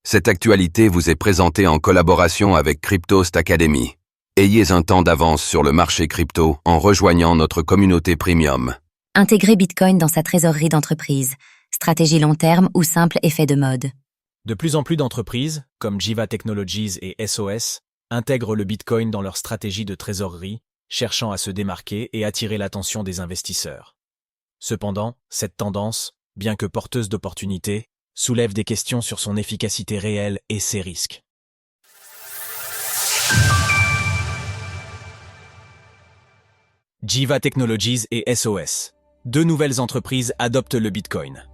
Cette actualité vous est présentée en collaboration avec Cryptost Academy. Ayez un temps d'avance sur le marché crypto en rejoignant notre communauté premium. Intégrer Bitcoin dans sa trésorerie d'entreprise, stratégie long terme ou simple effet de mode. De plus en plus d'entreprises, comme Jiva Technologies et SOS, intègrent le Bitcoin dans leur stratégie de trésorerie, cherchant à se démarquer et attirer l'attention des investisseurs. Cependant, cette tendance, bien que porteuse d'opportunités, soulève des questions sur son efficacité réelle et ses risques. Jiva Technologies et SOS. Deux nouvelles entreprises adoptent le Bitcoin.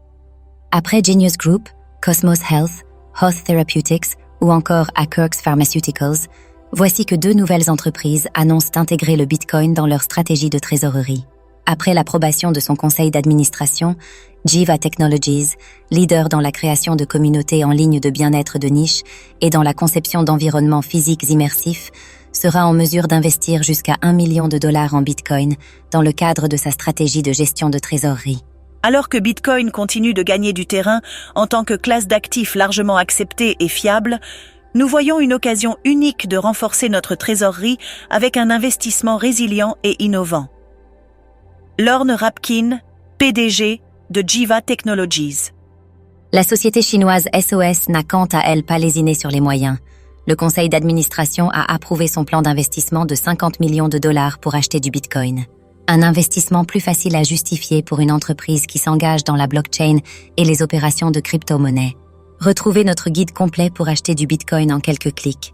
Après Genius Group, Cosmos Health, Hoth Therapeutics ou encore Akerx Pharmaceuticals, voici que deux nouvelles entreprises annoncent intégrer le Bitcoin dans leur stratégie de trésorerie. Après l'approbation de son conseil d'administration, Jiva Technologies, leader dans la création de communautés en ligne de bien-être de niche et dans la conception d'environnements physiques immersifs, sera en mesure d'investir jusqu'à $1 million en Bitcoin dans le cadre de sa stratégie de gestion de trésorerie. Alors que Bitcoin continue de gagner du terrain en tant que classe d'actifs largement acceptée et fiable, nous voyons une occasion unique de renforcer notre trésorerie avec un investissement résilient et innovant. Lorne Rapkin, PDG de Jiva Technologies. La société chinoise SOS n'a quant à elle pas lésiné sur les moyens. Le conseil d'administration a approuvé son plan d'investissement de $50 millions pour acheter du Bitcoin. Un investissement plus facile à justifier pour une entreprise qui s'engage dans la blockchain et les opérations de crypto-monnaie. Retrouvez notre guide complet pour acheter du Bitcoin en quelques clics.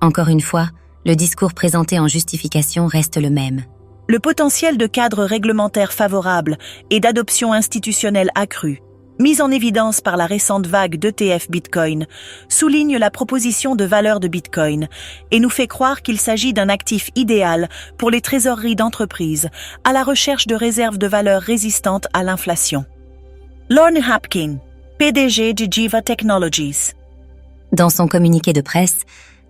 Encore une fois, le discours présenté en justification reste le même. Le potentiel de cadre réglementaire favorable et d'adoption institutionnelle accrue, mise en évidence par la récente vague d'ETF Bitcoin, souligne la proposition de valeur de Bitcoin et nous fait croire qu'il s'agit d'un actif idéal pour les trésoreries d'entreprises à la recherche de réserves de valeur résistantes à l'inflation. Lorne Rapkin, PDG de Jiva Technologies. Dans son communiqué de presse,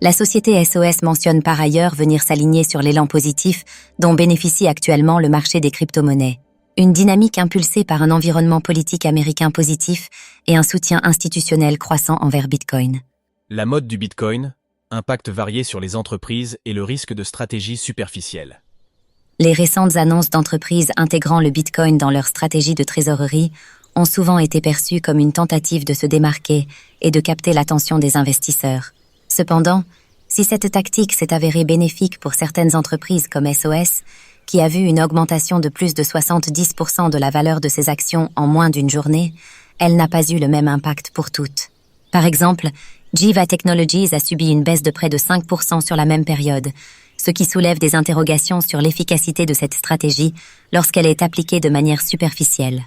la société SOS mentionne par ailleurs venir s'aligner sur l'élan positif dont bénéficie actuellement le marché des crypto-monnaies. Une dynamique impulsée par un environnement politique américain positif et un soutien institutionnel croissant envers Bitcoin. La mode du Bitcoin, impact varié sur les entreprises et le risque de stratégie superficielle. Les récentes annonces d'entreprises intégrant le Bitcoin dans leur stratégie de trésorerie ont souvent été perçues comme une tentative de se démarquer et de capter l'attention des investisseurs. Cependant, si cette tactique s'est avérée bénéfique pour certaines entreprises comme SOS, qui a vu une augmentation de plus de 70% de la valeur de ses actions en moins d'une journée, elle n'a pas eu le même impact pour toutes. Par exemple, Jiva Technologies a subi une baisse de près de 5% sur la même période, ce qui soulève des interrogations sur l'efficacité de cette stratégie lorsqu'elle est appliquée de manière superficielle.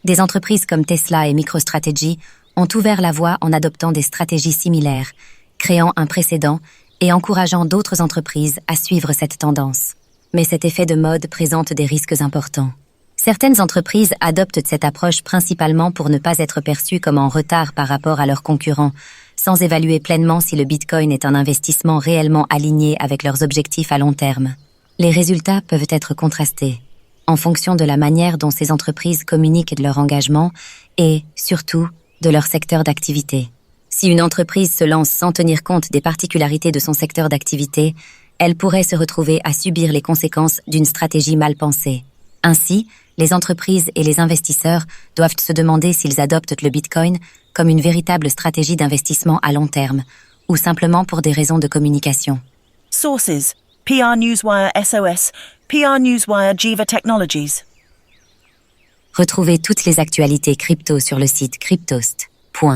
Des entreprises comme Tesla et MicroStrategy ont ouvert la voie en adoptant des stratégies similaires, créant un précédent et encourageant d'autres entreprises à suivre cette tendance. Mais cet effet de mode présente des risques importants. Certaines entreprises adoptent cette approche principalement pour ne pas être perçues comme en retard par rapport à leurs concurrents, sans évaluer pleinement si le Bitcoin est un investissement réellement aligné avec leurs objectifs à long terme. Les résultats peuvent être contrastés, en fonction de la manière dont ces entreprises communiquent de leur engagement et, surtout, de leur secteur d'activité. Si une entreprise se lance sans tenir compte des particularités de son secteur d'activité, elle pourrait se retrouver à subir les conséquences d'une stratégie mal pensée. Ainsi, les entreprises et les investisseurs doivent se demander s'ils adoptent le Bitcoin comme une véritable stratégie d'investissement à long terme, ou simplement pour des raisons de communication. Sources: PR Newswire SOS, PR Newswire Jiva Technologies. Retrouvez toutes les actualités crypto sur le site cryptost.fr.